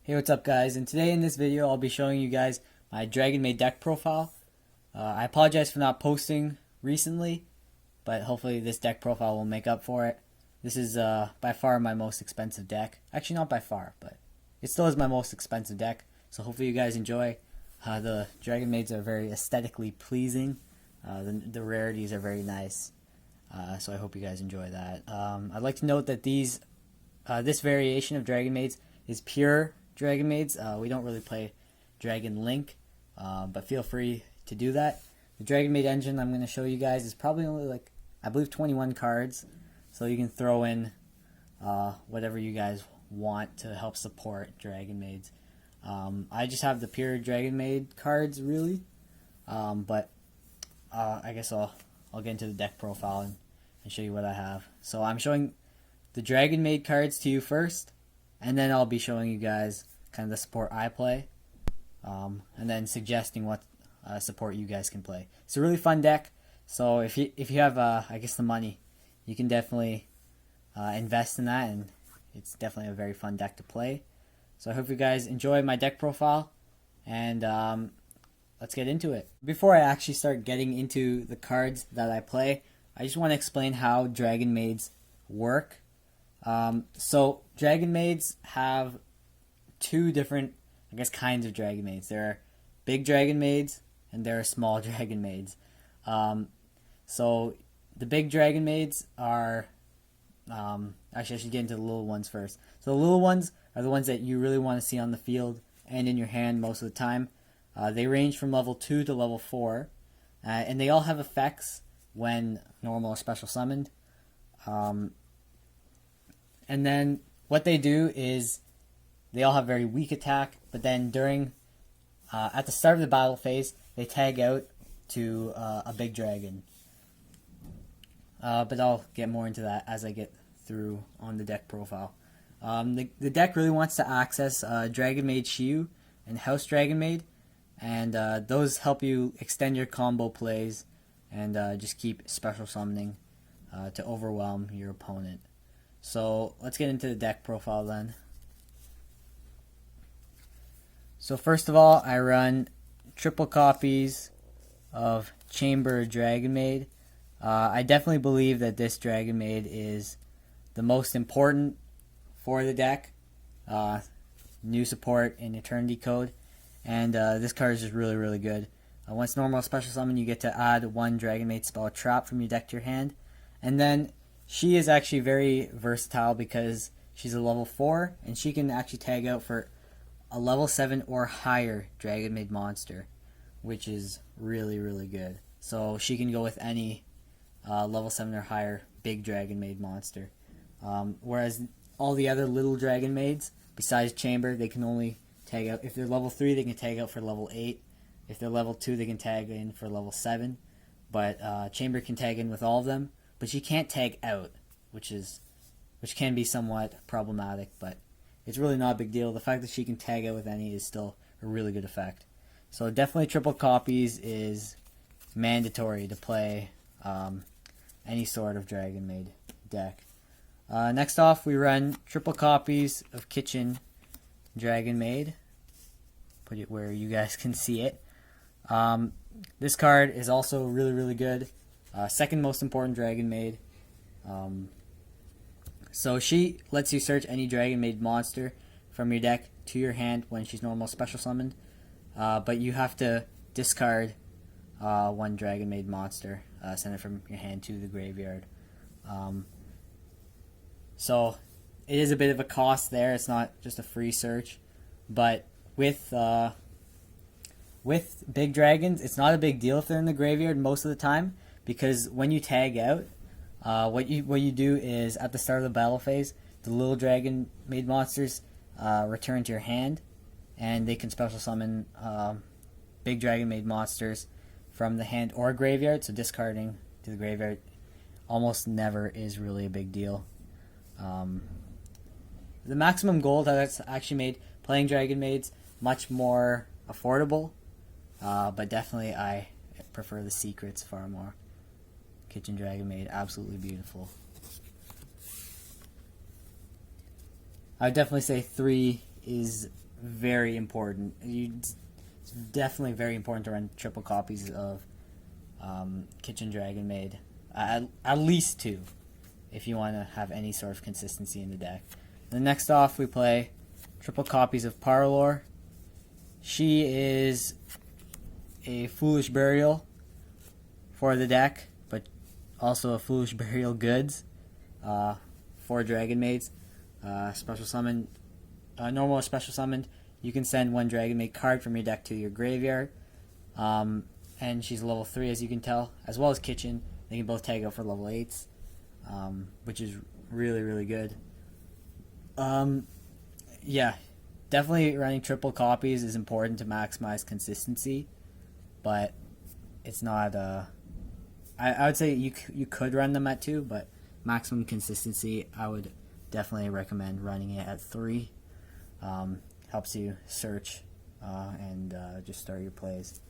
Hey, what's up guys? And today in this video I'll be showing you guys my Dragonmaid deck profile. I apologize for not posting recently, but hopefully this deck profile will make up for it. This is by far my most expensive deck. Actually not by far, but it still is my most expensive deck. So hopefully you guys enjoy. The Dragonmaids are very aesthetically pleasing. The rarities are very nice. So I hope you guys enjoy that. I'd like to note that this variation of Dragonmaids is pure Dragonmaids. We don't really play Dragon Link, but feel free to do that. The Dragonmaid engine I'm going to show you guys is probably only like, I believe 21 cards, so you can throw in whatever you guys want to help support Dragonmaids. I just have the pure Dragonmaid cards really, but I guess I'll get into the deck profile and show you what I have. So I'm showing the Dragonmaid cards to you first, and then I'll be showing you guys kind of the support I play, and then suggesting what support you guys can play. It's a really fun deck, so if you have I guess the money, you can definitely invest in that, and it's definitely a very fun deck to play. So I hope you guys enjoy my deck profile, and let's get into it. Before I actually start getting into the cards that I play, I just want to explain how Dragonmaids work. So Dragonmaids have two different, I guess, kinds of Dragonmaids. There are big Dragonmaids and there are small Dragonmaids. So the big Dragonmaids are, actually I should get into the little ones first. So the little ones are the ones that you really want to see on the field and in your hand most of the time. They range from level 2 to level 4, and they all have effects when normal or special summoned. And then what they do is they all have very weak attack, but then during at the start of the battle phase they tag out to a big dragon. But I'll get more into that as I get through on the deck profile. The deck really wants to access Dragonmaid Shiyu and House Dragonmaid, and those help you extend your combo plays and just keep special summoning to overwhelm your opponent. So let's get into the deck profile then. So first of all, I run triple copies of Chamber Dragonmaid. I definitely believe that this Dragonmaid is the most important for the deck. New support in Eternity Code, and this card is just really good. Once normal special summon, you get to add one Dragonmaid spell trap from your deck to your hand, and then she is actually very versatile because she's a level 4, and she can actually tag out for a level 7 or higher Dragonmaid monster, which is really good. So she can go with any level 7 or higher big Dragonmaid monster. Whereas all the other little Dragonmaids, besides Chamber, they can only tag out, if they're level 3, they can tag out for level 8. If they're level 2, they can tag in for level 7. But Chamber can tag in with all of them, but she can't tag out, which can be somewhat problematic, but it's really not a big deal. The fact that she can tag out with any is still a really good effect. So definitely triple copies is mandatory to play any sort of Dragonmaid deck. Next off, we run triple copies of Kitchen Dragonmaid. Put it where you guys can see it. This card is also really good. Second most important Dragonmaid. So she lets you search any Dragonmaid monster from your deck to your hand when she's normal special summoned. But you have to discard one Dragonmaid monster, send it from your hand to the graveyard. So it is a bit of a cost there. It's not just a free search, but with big dragons, it's not a big deal if they're in the graveyard most of the time, because when you tag out, what you do is at the start of the battle phase, the little Dragonmaid monsters return to your hand, and they can special summon big Dragonmaid monsters from the hand or graveyard. So discarding to the graveyard almost never is really a big deal. The maximum gold that's actually made playing Dragonmaids much more affordable, but definitely I prefer the secrets far more. Kitchen Dragonmaid, absolutely beautiful. I would definitely say 3 is very important. It's definitely very important to run triple copies of Kitchen Dragonmaid. At least 2 if you want to have any sort of consistency in the deck. And next off, we play triple copies of Parlor. She is a Foolish Burial for the deck, but also a Foolish Burial Goods for Dragonmaids. Special summon, normal or special summoned. You can send 1 Dragonmaid card from your deck to your graveyard. And she's level 3, as you can tell, as well as Kitchen. They can both tag out for level 8s, which is really, really good. Yeah, definitely running triple copies is important to maximize consistency, but it's not. I would say you could run them at 2, but maximum consistency, I would definitely recommend running it at 3. Helps you search and just start your plays.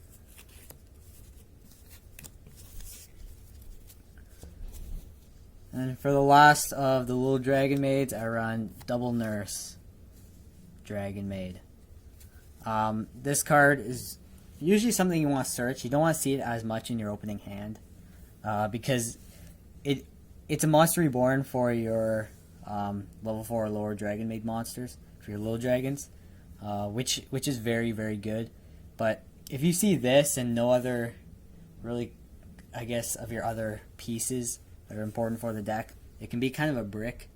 And for the last of the little Dragonmaids, I run Double Nurse Dragonmaid. This card is usually something you want to search. You don't want to see it as much in your opening hand because it's a monster reborn for your level 4 or lower Dragonmaid monsters, for your little dragons, which is very, very good. But if you see this and no other really, I guess, of your other pieces that are important for the deck, it can be kind of a brick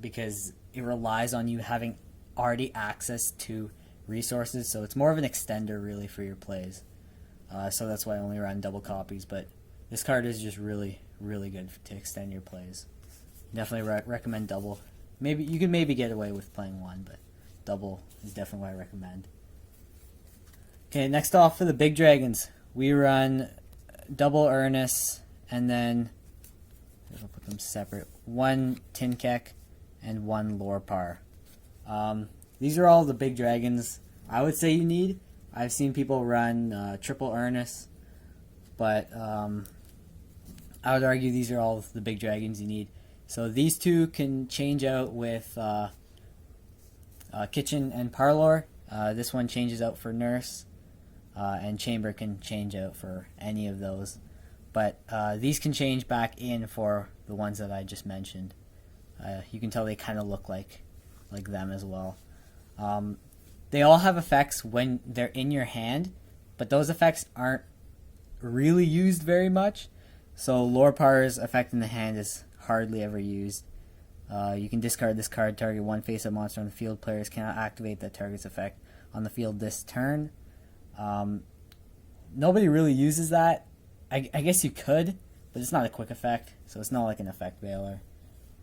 because it relies on you having already access to resources, so it's more of an extender really for your plays. So that's why I only run double copies, but this card is just really, really good to extend your plays. Definitely recommend double. Maybe you can get away with playing 1, but double is definitely what I recommend. Okay, next off for the big dragons, we run double Ernest, and then I'll put them separate. 1 Tinkek and 1 Lorpar. These are all the big dragons I would say you need. I've seen people run triple Ernest, but I would argue these are all the big dragons you need. So these 2 can change out with Kitchen and Parlor. This one changes out for Nurse, and Chamber can change out for any of those. But these can change back in for the ones that I just mentioned. You can tell they kind of look like them as well. They all have effects when they're in your hand, but those effects aren't really used very much. So Lorpar's effect in the hand is hardly ever used. You can discard this card, target 1 face-up monster on the field. Players cannot activate that target's effect on the field this turn. Nobody really uses that. I guess you could, but it's not a quick effect, so it's not like an effect veiler.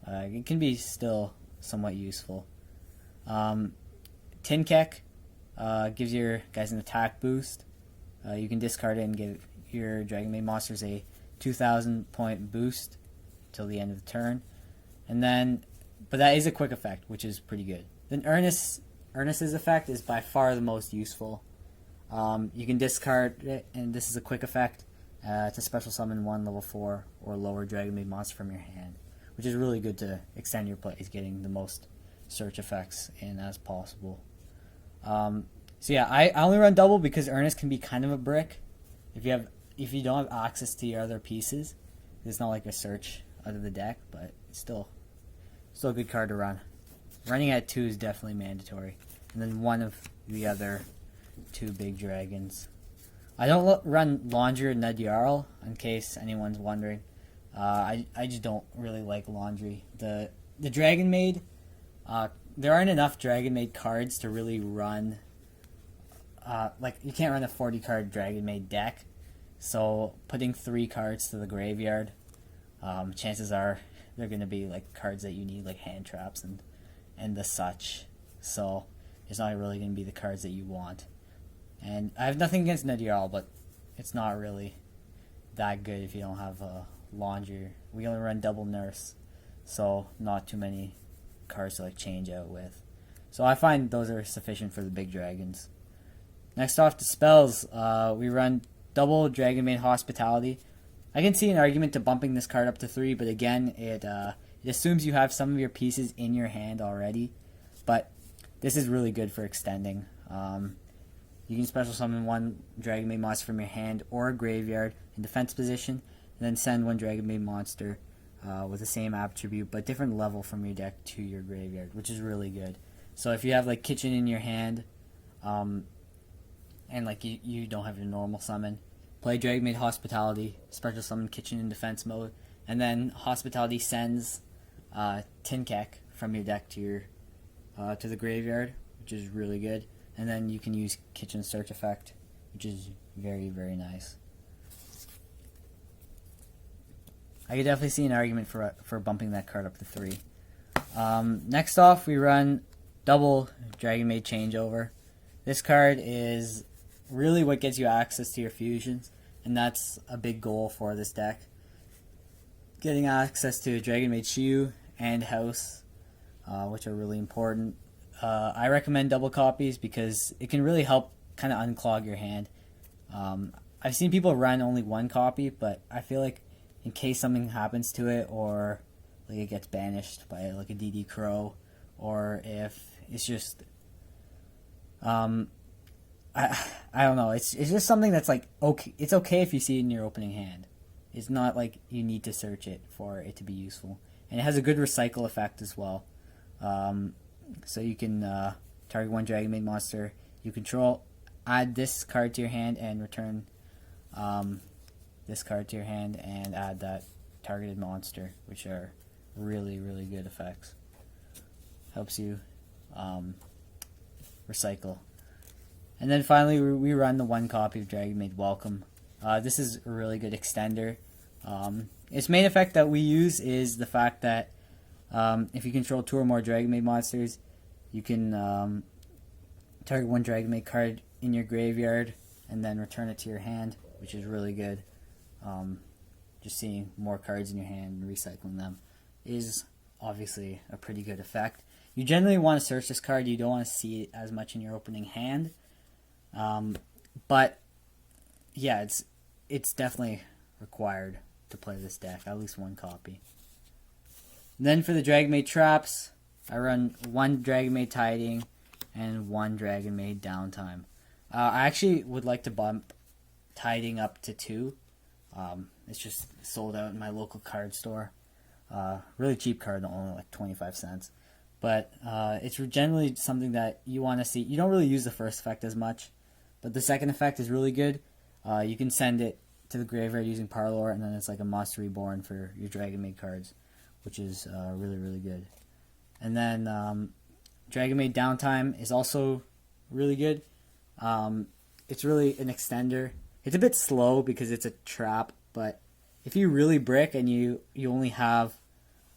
It can be still somewhat useful. Tinkek gives your guys an attack boost. You can discard it and give your Dragonmaid monsters a 2,000 point boost till the end of the turn. And then, but that is a quick effect, which is pretty good. Then Ernest's effect is by far the most useful. You can discard it, and this is a quick effect. To special summon 1 level 4 or lower Dragonmaid monster from your hand, which is really good to extend your plays, getting the most search effects in as possible. So yeah, I only run double because Ernest can be kind of a brick. If you don't have access to your other pieces, it's not like a search out of the deck, but it's still a good card to run. Running at 2 is definitely mandatory, and then 1 of the other 2 big dragons. I don't run Laundry or Ned Jarl, in case anyone's wondering. I just don't really like Laundry. The Dragonmaid, there aren't enough Dragonmaid cards to really run. Like, you can't run a 40-card Dragonmaid deck, so putting 3 cards to the graveyard, chances are they're going to be like cards that you need, like hand traps and the such. So it's not really going to be the cards that you want. And I have nothing against Ned Jarl, but it's not really that good if you don't have a Laundry. We only run double Nurse, so not too many cards to like change out with. So I find those are sufficient for the big dragons. Next off to spells, we run double Dragonmaid Hospitality. I can see an argument to bumping this card up to 3, but again, it assumes you have some of your pieces in your hand already. But this is really good for extending. You can special summon one Dragonmaid monster from your hand or graveyard in defense position, and then send one Dragonmaid monster with the same attribute but different level from your deck to your graveyard, which is really good. So if you have like Kitchen in your hand, and like you don't have your normal summon, play Dragonmaid Hospitality, special summon Kitchen in defense mode, and then Hospitality sends Tinkek from your deck to your to the graveyard, which is really good. And then you can use Kitchen Search effect, which is very, very nice. I could definitely see an argument for bumping that card up to 3. Next off, we run double Dragonmaid Changeover. This card is really what gets you access to your fusions, and that's a big goal for this deck. Getting access to Dragonmaid Shiyu and House, which are really important. I recommend double copies because it can really help kind of unclog your hand. I've seen people run only one copy, but I feel like in case something happens to it, or like it gets banished by like a DD Crow, or if it's just I don't know, it's just something that's like, okay, it's okay if you see it in your opening hand. It's not like you need to search it for it to be useful. And it has a good recycle effect as well. So you can target one Dragonmaid monster you control, add this card to your hand, and return this card to your hand and add that targeted monster, which are really, really good effects. Helps you recycle. And then finally, we run the one copy of Dragonmaid Welcome. This is a really good extender. Its main effect that we use is the fact that if you control 2 or more Dragonmaid monsters, you can target one Dragonmaid card in your graveyard and then return it to your hand, which is really good. Just seeing more cards in your hand and recycling them is obviously a pretty good effect. You generally want to search this card. You don't want to see it as much in your opening hand. But yeah, it's definitely required to play this deck, at least one copy. And then for the Dragonmaid traps, I run one Dragonmaid Tiding and one Dragonmaid Downtime. I actually would like to bump Tiding up to 2. It's just sold out in my local card store. Really cheap card, only like 25 cents. But it's generally something that you want to see. You don't really use the first effect as much, but the second effect is really good. You can send it to the graveyard using Parlor, and then it's like a Monster Reborn for your Dragonmaid cards, which is really, really good. And then Dragonmaid Downtime is also really good. It's really an extender. It's a bit slow because it's a trap, but if you really brick and you only have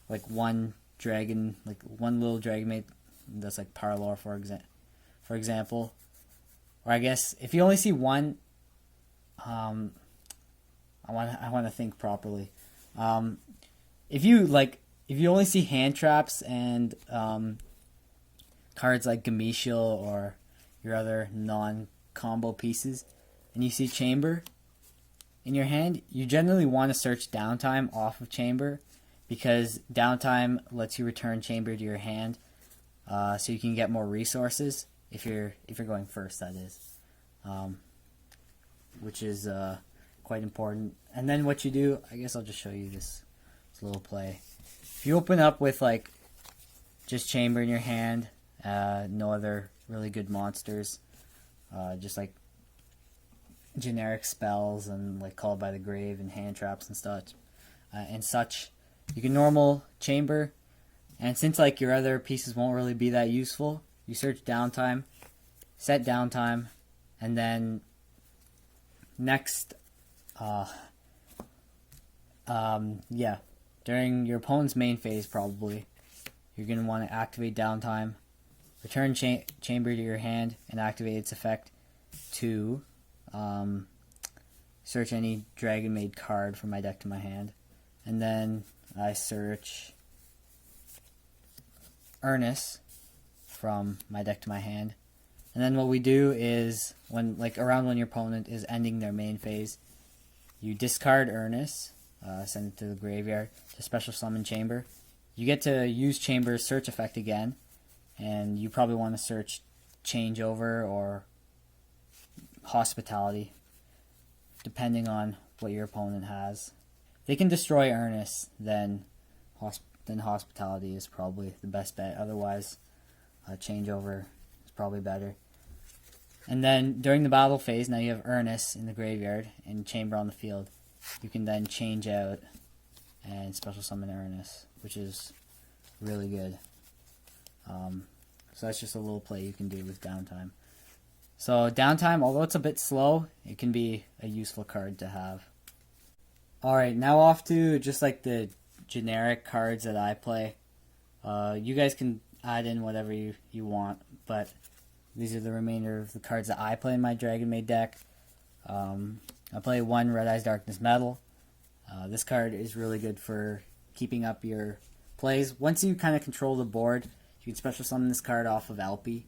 like one dragon, like one little Dragonmaid that's like Parlor for example, or I guess if you only see one, I want to think properly. If you only see hand traps and cards like Gametial or your other non-combo pieces, and you see Chamber in your hand, you generally want to search Downtime off of Chamber, because Downtime lets you return Chamber to your hand, so you can get more resources if you're going first, that is, which is quite important. And then what you do, I guess I'll just show you this little play. If you open up with like just Chamber in your hand, no other really good monsters, just like generic spells and like Called by the Grave and hand traps and such, you can normal Chamber, and since like your other pieces won't really be that useful, you search Downtime, set Downtime, and then next during your opponent's main phase, probably you're going to want to activate Downtime, return Chamber to your hand, and activate its effect to search any Dragonmaid card from my deck to my hand. And then I search Ernest from my deck to my hand. And then what we do is, when your opponent is ending their main phase, you discard Ernest, send it to the graveyard to special summon Chamber. You get to use Chamber's search effect again, and you probably want to search changeover or hospitality, depending on what your opponent has. If they can destroy Earnest, then hospitality is probably the best bet. Otherwise, changeover is probably better. And then during the battle phase, now you have Earnest in the graveyard and Chamber on the field. You can then change out and special summon Earnest, which is really good. So that's just a little play you can do with downtime. So downtime, although it's a bit slow, it can be a useful card to have. Alright, now off to just like the generic cards that I play. You guys can add in whatever you want, but these are the remainder of the cards that I play in my Dragonmaid deck. I play 1 Red Eyes Darkness Metal. This card is really good for keeping up your plays. Once you kind of control the board, you can special summon this card off of Alpi,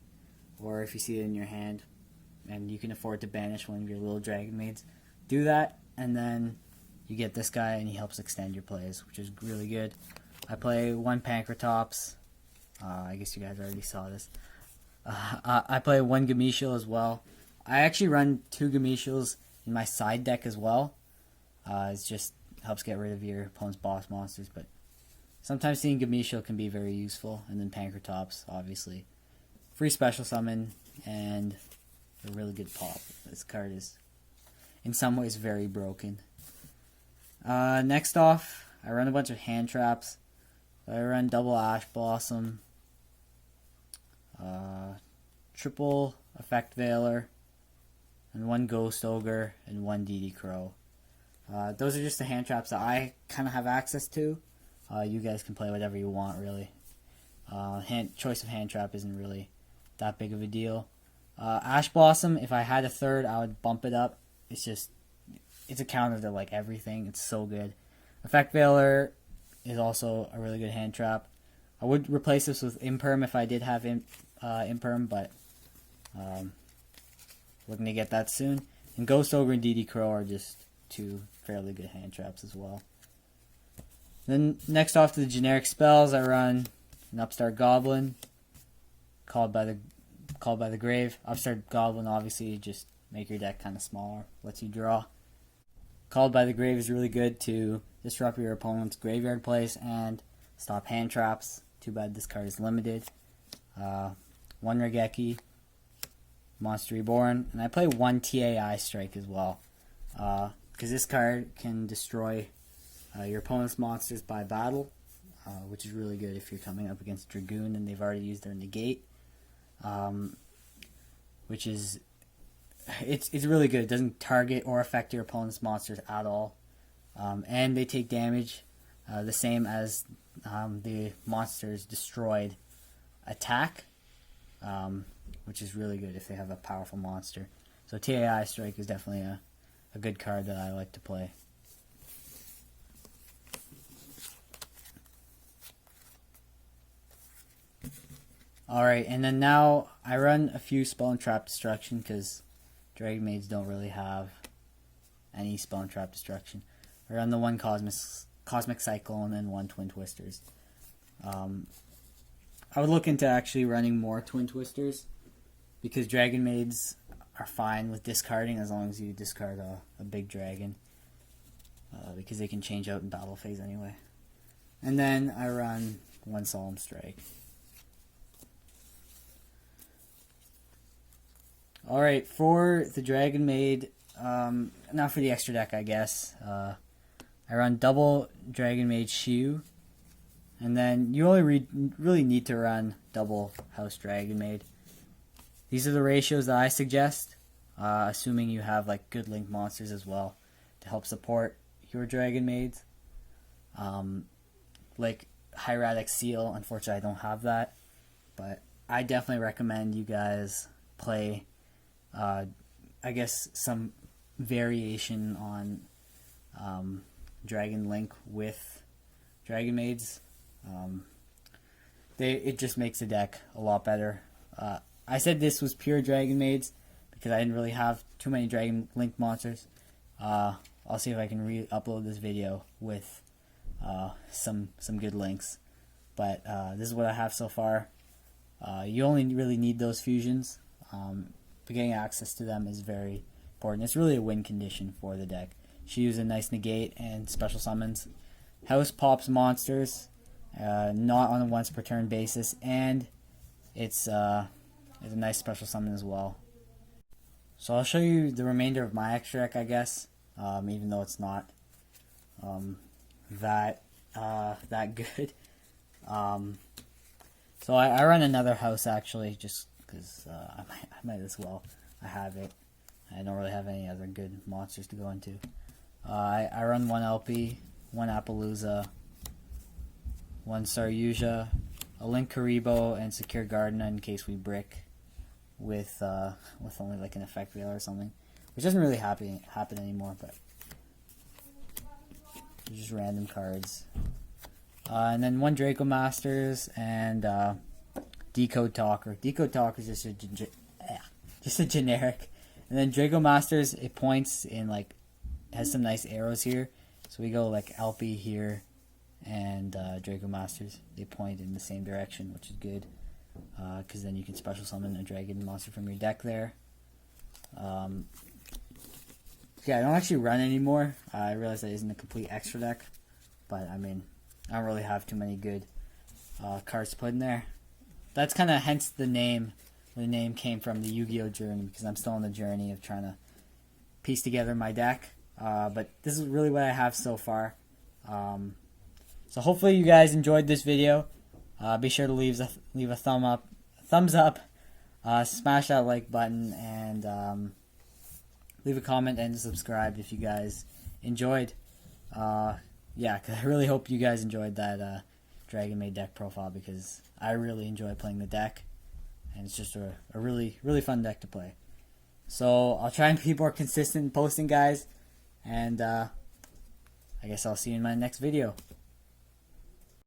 or if you see it in your hand, and you can afford to banish one of your little Dragonmaids. Do that, and then you get this guy, and he helps extend your plays, which is really good. I play 1 Pankratops. I guess you guys already saw this. I play 1 Gamishul as well. I actually run 2 Gamishul's in my side deck as well. It just helps get rid of your opponent's boss monsters, but sometimes seeing Gamishul can be very useful. And then Pankratops, obviously. Free special summon and a really good pop. This card is in some ways very broken. Next off, I run a bunch of hand traps. I run double Ash Blossom, triple Effect Veiler, and 1 Ghost Ogre, and 1 DD Crow. Those are just the hand traps that I kind of have access to. You guys can play whatever you want, really. Choice of hand trap isn't really that big of a deal. Ash Blossom, if I had a third, I would bump it up. It's a counter to like everything. It's so good. Effect Veiler is also a really good hand trap. I would replace this with Imperm if I did have Imperm, but looking to get that soon. And Ghost Ogre and DD Crow are just 2 fairly good hand traps as well. Then next off to the generic spells, I run an Upstart Goblin, called by the grave. Upstart Goblin, obviously, just make your deck kind of smaller, lets you draw. Called by the grave is really good to disrupt your opponent's graveyard plays and stop hand traps. Too bad this card is limited. 1 Regeki, Monster Reborn, and I play 1 TAI Strike as well, because this card can destroy your opponent's monsters by battle, which is really good if you're coming up against Dragoon and they've already used their negate, which is it's really good. It doesn't target or affect your opponent's monsters at all, and they take damage the same as the monster's destroyed attack, which is really good if they have a powerful monster. So TAI Strike is definitely a good card that I like to play. Alright, and then now I run a few Spell and Trap Destruction because Dragonmaids don't really have any Spell and Trap Destruction. I run the 1 Cosmic Cyclone and 1 Twin Twisters. I would look into actually running more Twin Twisters because Dragonmaids are fine with discarding as long as you discard a big dragon, because they can change out in battle phase anyway. And then I run 1 Solemn Strike. Alright, for the Dragonmaid, now for the extra deck, I guess. I run double Dragonmaid Shiu, and then you only really need to run double House Dragonmaid. These are the ratios that I suggest, assuming you have like good link monsters as well to help support your Dragonmaids. Like Hieratic Seal, unfortunately I don't have that, but I definitely recommend you guys play I guess some variation on Dragon Link with Dragonmaids. It just makes the deck a lot better. I said this was pure Dragonmaids because I didn't really have too many Dragon Link monsters. I'll see if I can re-upload this video with some good links. But this is what I have so far. You only really need those fusions, but getting access to them is very important. It's really a win condition for the deck. She uses a nice negate and special summons. House pops monsters, not on a once per turn basis, and it's a nice special summon as well. So I'll show you the remainder of my extra deck, I guess, even though it's not that good. So I run another house actually, just because I might as well. I have it. I don't really have any other good monsters to go into. I run one LP, one Appaloosa, one Saryuja, a Link Karibo, and Secure Garden in case we brick with only like an effect wheel or something, which doesn't really happen anymore, but just random cards. And then one Draco Masters and Decode Talker. Decode Talker is just a generic. And then Draco Masters, it points in like, has some nice arrows here. So we go like LP here and Draco Masters. They point in the same direction, which is good. Because then you can special summon a dragon monster from your deck there. Yeah, I don't actually run anymore. I realize that isn't a complete extra deck. But I mean, I don't really have too many good cards to put in there. That's kind of hence the name. The name came from the Yu-Gi-Oh journey, because I'm still on the journey of trying to piece together my deck. But this is really what I have so far. So hopefully you guys enjoyed this video. Be sure to leave a thumbs up, smash that like button, and leave a comment and subscribe if you guys enjoyed. Yeah, cause I really hope you guys enjoyed that Dragonmaid deck profile, because I really enjoy playing the deck, and it's just a really fun deck to play. So I'll try and be more consistent in posting, guys, and I guess I'll see you in my next video.